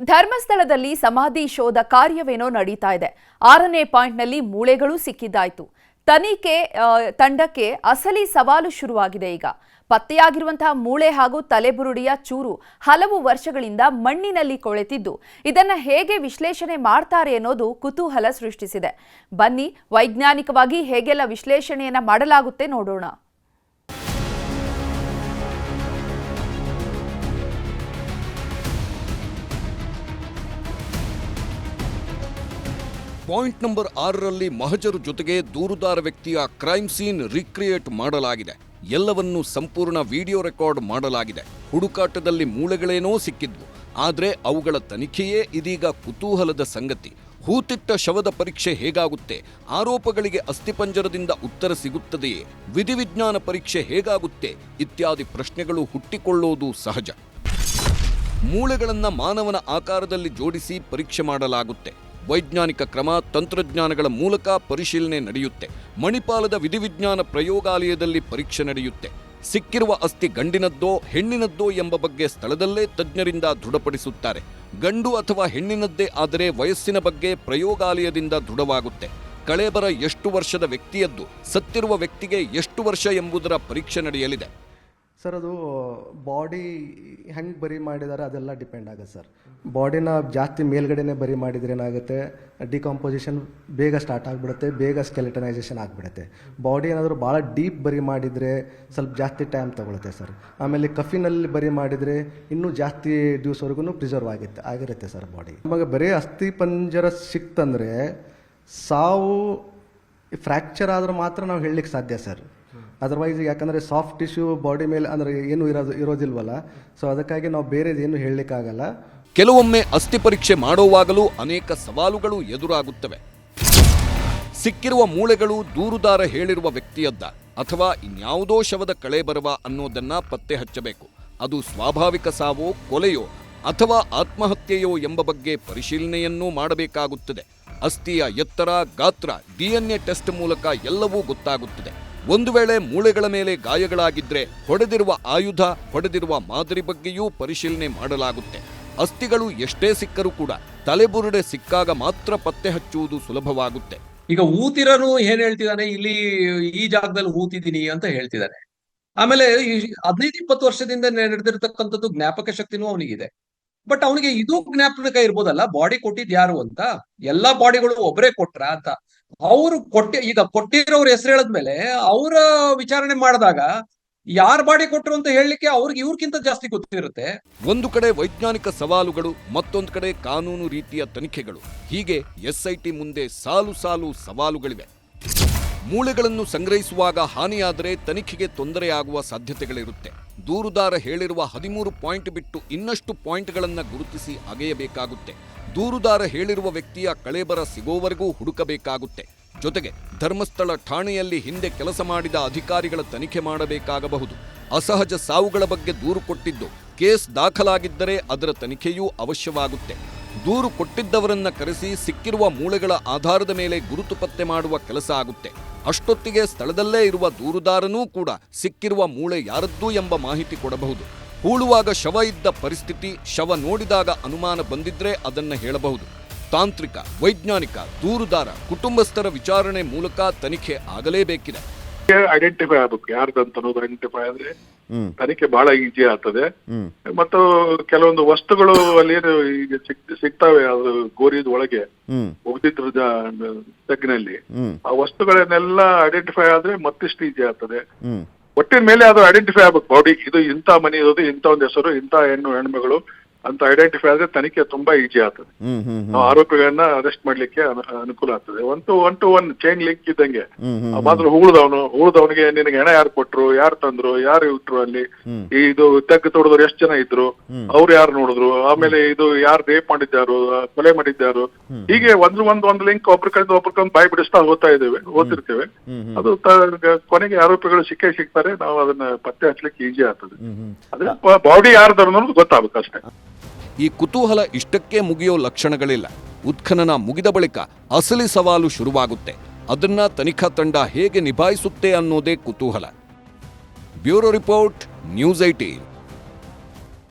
ಧರ್ಮಸ್ಥಳದಲ್ಲಿ ಸಮಾಧಿ ಶೋಧ ಕಾರ್ಯವೇನೋ ನಡೀತಾ ಇದೆ. 6ನೇ ಪಾಯಿಂಟ್ನಲ್ಲಿ ಮೂಳೆಗಳು ಸಿಕ್ಕಿದ್ದಾಯ್ತು. ತನಿಖೆ ತಂಡಕ್ಕೆ ಅಸಲಿ ಸವಾಲು ಶುರುವಾಗಿದೆ. ಈಗ ಪತ್ತೆಯಾಗಿರುವಂತಹ ಮೂಳೆ ಹಾಗೂ ತಲೆಬುರುಡಿಯ ಚೂರು ಹಲವು ವರ್ಷಗಳಿಂದ ಮಣ್ಣಿನಲ್ಲಿ ಕೊಳೆತಿದ್ದು ಇದನ್ನು ಹೇಗೆ ವಿಶ್ಲೇಷಣೆ ಮಾಡ್ತಾರೆ ಅನ್ನೋದು ಕುತೂಹಲ ಸೃಷ್ಟಿಸಿದೆ. ಬನ್ನಿ, ವೈಜ್ಞಾನಿಕವಾಗಿ ಹೇಗೆಲ್ಲ ವಿಶ್ಲೇಷಣೆಯನ್ನ ಮಾಡಲಾಗುತ್ತೆ ನೋಡೋಣ. ಪಾಯಿಂಟ್ ನಂಬರ್ 6ರಲ್ಲಿ ಮಹಜರು ಜೊತೆಗೆ ದೂರುದಾರ ವ್ಯಕ್ತಿಯ ಕ್ರೈಮ್ ಸೀನ್ ರಿಕ್ರಿಯೇಟ್ ಮಾಡಲಾಗಿದೆ. ಎಲ್ಲವನ್ನೂ ಸಂಪೂರ್ಣ ವಿಡಿಯೋ ರೆಕಾರ್ಡ್ ಮಾಡಲಾಗಿದೆ. ಹುಡುಕಾಟದಲ್ಲಿ ಮೂಳೆಗಳೇನೋ ಸಿಕ್ಕಿದ್ವು, ಆದರೆ ಅವುಗಳ ತನಿಖೆಯೇ ಇದೀಗ ಕುತೂಹಲದ ಸಂಗತಿ. ಹೂತಿಟ್ಟ ಶವದ ಪರೀಕ್ಷೆ ಹೇಗಾಗುತ್ತೆ? ಆರೋಪಗಳಿಗೆ ಅಸ್ಥಿಪಂಜರದಿಂದ ಉತ್ತರ ಸಿಗುತ್ತದೆಯೇ? ವಿಧಿವಿಜ್ಞಾನ ಪರೀಕ್ಷೆ ಹೇಗಾಗುತ್ತೆ? ಇತ್ಯಾದಿ ಪ್ರಶ್ನೆಗಳು ಹುಟ್ಟಿಕೊಳ್ಳೋದು ಸಹಜ. ಮೂಳೆಗಳನ್ನ ಮಾನವನ ಆಕಾರದಲ್ಲಿ ಜೋಡಿಸಿ ಪರೀಕ್ಷೆ ಮಾಡಲಾಗುತ್ತೆ. ವೈಜ್ಞಾನಿಕ ಕ್ರಮ, ತಂತ್ರಜ್ಞಾನಗಳ ಮೂಲಕ ಪರಿಶೀಲನೆ ನಡೆಯುತ್ತೆ. ಮಣಿಪಾಲದ ವಿಧಿವಿಜ್ಞಾನ ಪ್ರಯೋಗಾಲಯದಲ್ಲಿ ಪರೀಕ್ಷೆ ನಡೆಯುತ್ತೆ. ಸಿಕ್ಕಿರುವ ಅಸ್ಥಿ ಗಂಡಿನದ್ದೋ ಹೆಣ್ಣಿನದ್ದೋ ಎಂಬ ಬಗ್ಗೆ ಸ್ಥಳದಲ್ಲೇ ತಜ್ಞರಿಂದ ದೃಢಪಡಿಸುತ್ತಾರೆ. ಗಂಡು ಅಥವಾ ಹೆಣ್ಣಿನದ್ದೇ ಆದರೆ ವಯಸ್ಸಿನ ಬಗ್ಗೆ ಪ್ರಯೋಗಾಲಯದಿಂದ ದೃಢವಾಗುತ್ತೆ. ಕಳೇಬರ ಎಷ್ಟು ವರ್ಷದ ವ್ಯಕ್ತಿಯದ್ದು, ಸತ್ತಿರುವ ವ್ಯಕ್ತಿಗೆ ಎಷ್ಟು ವರ್ಷ ಎಂಬುದರ ಪರೀಕ್ಷೆ ನಡೆಯಲಿದೆ. ಸರ್, ಅದು ಬಾಡಿ ಹೆಂಗೆ ಬರಿ ಮಾಡಿದಾರೆ ಅದೆಲ್ಲ ಡಿಪೆಂಡ್ ಆಗುತ್ತೆ ಸರ್. ಬಾಡಿನ ಜಾಸ್ತಿ ಮೇಲ್ಗಡೆನೇ ಬರಿ ಮಾಡಿದ್ರೆ ಏನಾಗುತ್ತೆ, ಡಿಕಂಪೋಸಿಷನ್ ಬೇಗ ಸ್ಟಾರ್ಟ್ ಆಗಿಬಿಡುತ್ತೆ, ಬೇಗ ಸ್ಕೆಲೆಟನೈಸೇಷನ್ ಆಗಿಬಿಡುತ್ತೆ. ಬಾಡಿ ಏನಾದರೂ ಭಾಳ ಡೀಪ್ ಬರಿ ಮಾಡಿದರೆ ಸ್ವಲ್ಪ ಜಾಸ್ತಿ ಟೈಮ್ ತೊಗೊಳುತ್ತೆ ಸರ್. ಆಮೇಲೆ ಕಫಿನಲ್ಲಿ ಬರಿ ಮಾಡಿದರೆ ಇನ್ನೂ ಜಾಸ್ತಿ ದಿವಸವರೆಗೂ ಪ್ರಿಸರ್ವ್ ಆಗಿರುತ್ತೆ ಸರ್ ಬಾಡಿ. ನಮಗೆ ಬರೀ ಅಸ್ಥಿ ಪಂಜರ ಸಿಕ್ತಂದರೆ ಸಾವು ಫ್ರ್ಯಾಕ್ಚರ್ ಆದ್ರೆ ಮಾತ್ರ ನಾವು ಹೇಳಲಿಕ್ಕೆ ಸಾಧ್ಯ ಸರ್. ಅದರ್ವೈಸ್ ಯಾಕಂದರೆ ಸಾಫ್ಟ್ ಟಿಶ್ಯೂ ಬಾಡಿ ಮೇಲೆ ಅಂದರೆ ಏನು ಇರೋದಿಲ್ವಲ್ಲ, ಸೊ ಅದಕ್ಕಾಗಿ ನಾವು ಬೇರೆದೇನು ಹೇಳಲಿಕ್ಕಾಗಲ್ಲ. ಕೆಲವೊಮ್ಮೆ ಅಸ್ಥಿ ಪರೀಕ್ಷೆ ಮಾಡುವಾಗಲೂ ಅನೇಕ ಸವಾಲುಗಳು ಎದುರಾಗುತ್ತವೆ. ಸಿಕ್ಕಿರುವ ಮೂಳೆಗಳು ದೂರುದಾರ ಹೇಳಿರುವ ವ್ಯಕ್ತಿಯದ್ದ ಅಥವಾ ಇನ್ಯಾವುದೋ ಶವದ ಕಳೇಬರವ ಅನ್ನೋದನ್ನ ಪತ್ತೆ ಹಚ್ಚಬೇಕು. ಅದು ಸ್ವಾಭಾವಿಕ ಸಾವೋ, ಕೊಲೆಯೋ ಅಥವಾ ಆತ್ಮಹತ್ಯೆಯೋ ಎಂಬ ಬಗ್ಗೆ ಪರಿಶೀಲನೆಯನ್ನೂ ಮಾಡಬೇಕಾಗುತ್ತದೆ. ಅಸ್ಥಿಯ ಎತ್ತರ, ಗಾತ್ರ, DNA ಟೆಸ್ಟ್ ಮೂಲಕ ಎಲ್ಲವೂ ಗೊತ್ತಾಗುತ್ತದೆ. ಒಂದು ವೇಳೆ ಮೂಳೆಗಳ ಮೇಲೆ ಗಾಯಗಳಾಗಿದ್ರೆ ಹೊಡೆದಿರುವ ಆಯುಧ, ಹೊಡೆದಿರುವ ಮಾದರಿ ಬಗ್ಗೆಯೂ ಪರಿಶೀಲನೆ ಮಾಡಲಾಗುತ್ತೆ. ಅಸ್ಥಿಗಳು ಎಷ್ಟೇ ಸಿಕ್ಕರೂ ಕೂಡ ತಲೆಬುರುಡೆ ಸಿಕ್ಕಾಗ ಮಾತ್ರ ಪತ್ತೆ ಹಚ್ಚುವುದು ಸುಲಭವಾಗುತ್ತೆ. ಈಗ ಊತಿರನು ಏನ್ ಹೇಳ್ತಿದ್ದಾನೆ, ಇಲ್ಲಿ ಈ ಜಾಗದಲ್ಲಿ ಊತಿದ್ದೀನಿ ಅಂತ ಹೇಳ್ತಿದ್ದಾನೆ. ಆಮೇಲೆ 15-20 ವರ್ಷದಿಂದ ನಡೆದಿರ್ತಕ್ಕಂಥದ್ದು ಜ್ಞಾಪಕ ಶಕ್ತಿನೂ ಅವನಿಗಿದೆ. ಬಟ್ ಅವನಿಗೆ ಇದು ಜ್ಞಾಪಕ ಇರ್ಬೋದಲ್ಲ, ಬಾಡಿ ಕೊಟ್ಟಿದ್ ಯಾರು ಅಂತ. ಎಲ್ಲಾ ಬಾಡಿಗಳು ಒಬ್ಬರೇ ಕೊಟ್ರ ಅಂತ ಅವರು ಈಗ ಕೊಟ್ಟಿರೋರ್ ಹೆಸರು ಹೇಳದ್ಮೇಲೆ ಅವರ ವಿಚಾರಣೆ ಮಾಡಿದಾಗ ಯಾರ ಬಾಡಿ ಕೊಟ್ಟರು ಅಂತ ಹೇಳಲಿಕ್ಕೆ ಅವ್ರಿಗೆ ಇವ್ರಕ್ಕಿಂತ ಜಾಸ್ತಿ ಗೊತ್ತಿರುತ್ತೆ. ಒಂದು ಕಡೆ ವೈಜ್ಞಾನಿಕ ಸವಾಲುಗಳು, ಮತ್ತೊಂದು ಕಡೆ ಕಾನೂನು ರೀತಿಯ ತನಿಖೆಗಳು. ಹೀಗೆ SIT ಮುಂದೆ ಸಾಲು ಸಾಲು ಸವಾಲುಗಳಿವೆ. ಮೂಳೆಗಳನ್ನು ಸಂಗ್ರಹಿಸುವಾಗ ಹಾನಿಯಾದರೆ ತನಿಖೆಗೆ ತೊಂದರೆಯಾಗುವ ಸಾಧ್ಯತೆಗಳಿರುತ್ತೆ. ದೂರುದಾರ ಹೇಳಿರುವ 13 ಪಾಯಿಂಟ್ ಬಿಟ್ಟು ಇನ್ನಷ್ಟು ಪಾಯಿಂಟ್ಗಳನ್ನು ಗುರುತಿಸಿ ಅಗೆಯಬೇಕಾಗುತ್ತೆ. ದೂರುದಾರ ಹೇಳಿರುವ ವ್ಯಕ್ತಿಯ ಕಳೇಬರ ಸಿಗೋವರೆಗೂ ಹುಡುಕಬೇಕಾಗುತ್ತೆ. ಜೊತೆಗೆ ಧರ್ಮಸ್ಥಳ ಠಾಣೆಯಲ್ಲಿ ಹಿಂದೆ ಕೆಲಸ ಮಾಡಿದ ಅಧಿಕಾರಿಗಳ ತನಿಖೆ ಮಾಡಬೇಕಾಗಬಹುದು. ಅಸಹಜ ಸಾವುಗಳ ಬಗ್ಗೆ ದೂರು ಕೊಟ್ಟಿದ್ದು ಕೇಸ್ ದಾಖಲಾಗಿದ್ದರೆ ಅದರ ತನಿಖೆಯೂ ಅವಶ್ಯವಾಗುತ್ತೆ. ದೂರು ಕೊಟ್ಟಿದ್ದವರನ್ನ ಕರೆಸಿ ಸಿಕ್ಕಿರುವ ಮೂಳೆಗಳ ಆಧಾರದ ಮೇಲೆ ಗುರುತು ಪತ್ತೆ ಮಾಡುವ ಕೆಲಸ ಆಗುತ್ತೆ. ಅಷ್ಟೊತ್ತಿಗೆ ಸ್ಥಳದಲ್ಲೇ ಇರುವ ದೂರುದಾರನೂ ಕೂಡ ಸಿಕ್ಕಿರುವ ಮೂಳೆ ಯಾರದ್ದೂ ಎಂಬ ಮಾಹಿತಿ ಕೊಡಬಹುದು. ಹೂಳುವಾಗ ಶವ ಇದ್ದ ಪರಿಸ್ಥಿತಿ, ಶವ ನೋಡಿದಾಗ ಅನುಮಾನ ಬಂದಿದ್ರೆ ಅದನ್ನ ಹೇಳಬಹುದು. ತಾಂತ್ರಿಕ, ವೈಜ್ಞಾನಿಕ, ದೂರುದಾರ, ಕುಟುಂಬಸ್ಥರ ವಿಚಾರಣೆ ಮೂಲಕ ತನಿಖೆ ಆಗಲೇಬೇಕಿದೆ. ಐಡೆಂಟಿಫೈ ಆಗಬೇಕು ಯಾರ್ದಂತ ಅನ್ನೋದು. ಐಡೆಂಟಿಫೈ ಆದ್ರೆ ತನಿಖೆ ಬಹಳ ಈಸಿ ಆಗ್ತದೆ. ಮತ್ತು ಕೆಲವೊಂದು ವಸ್ತುಗಳು ಅಲ್ಲಿ ಈಗ ಸಿಗ್ತವೆ, ಅದು ಗೋರಿದ ಒಳಗೆ ಒಗ್ದಿದ್ರ ತಗ್ಗಿನಲ್ಲಿ ಆ ವಸ್ತುಗಳನ್ನೆಲ್ಲ ಐಡೆಂಟಿಫೈ ಆದ್ರೆ ಮತ್ತಿಷ್ಟು ಈಸಿ ಆಗ್ತದೆ. ಒಟ್ಟಿನ ಮೇಲೆ ಅದು ಐಡೆಂಟಿಫೈ ಆಗ್ಬೇಕು. ಬಾಡಿ ಇದು ಇಂಥ ಮನೆ ಇರೋದು, ಇಂಥ ಒಂದು ಹೆಸರು, ಇಂಥ ಹೆಣ್ಮಗಳು ಅಂತ ಐಡೆಂಟಿಫೈ ಆದ್ರೆ ತನಿಖೆ ತುಂಬಾ ಈಜಿ ಆಗ್ತದೆ. ನಾವು ಆರೋಪಿಗಳನ್ನ ಅರೆಸ್ಟ್ ಮಾಡ್ಲಿಕ್ಕೆ ಅನುಕೂಲ ಆಗ್ತದೆ. One to one chain link ಇದ್ದಂಗೆ. ಮಾತ್ರ ಹೂಳದವನಿಗೆ ನಿನಗೆ ಹೆಣ ಯಾರು ಕೊಟ್ರು, ಯಾರು ತಂದ್ರು, ಯಾರು ಇಟ್ರು, ಅಲ್ಲಿ ಇದು ತೆಗ್ಗು ತೊಡೆದವ್ರು ಎಷ್ಟು ಜನ ಇದ್ರು, ಅವ್ರು ಯಾರು ನೋಡಿದ್ರು, ಆಮೇಲೆ ಇದು ಯಾರು ರೇಪ್ ಮಾಡಿದ್ದಾರು, ಕೊಲೆ ಮಾಡಿದ್ದಾರು, ಹೀಗೆ ಒಂದು ಲಿಂಕ್ ಒಬ್ರಿಗೊಂದು ಬಾಯಿ ಬಿಡಿಸ್ತಾ ಓದ್ತಿರ್ತೇವೆ. ಅದು ಕೊನೆಗೆ ಆರೋಪಿಗಳು ಸಿಗ್ತಾರೆ. ನಾವು ಅದನ್ನ ಪತ್ತೆ ಹಚ್ಚಲಿಕ್ಕೆ ಈಜಿ ಆಗ್ತದೆ. ಅದೇ ಬಾಡಿ ಯಾರ್ದು ಅನ್ನೋದು ಗೊತ್ತಾಗಬೇಕು ಅಷ್ಟೇ. ಈ ಕುತೂಹಲ ಇಷ್ಟಕ್ಕೆ ಮುಗಿಯೋ ಲಕ್ಷಣಗಳಿಲ್ಲ. ಉತ್ಖನನ ಮುಗಿದ ಬಳಿಕ ಅಸಲಿ ಸವಾಲು ಶುರುವಾಗುತ್ತೆ. ಅದನ್ನ ತನಿಖಾ ತಂಡ ಹೇಗೆ ನಿಭಾಯಿಸುತ್ತೆ ಅನ್ನೋದೇ ಕುತೂಹಲ. Bureau report, news 18.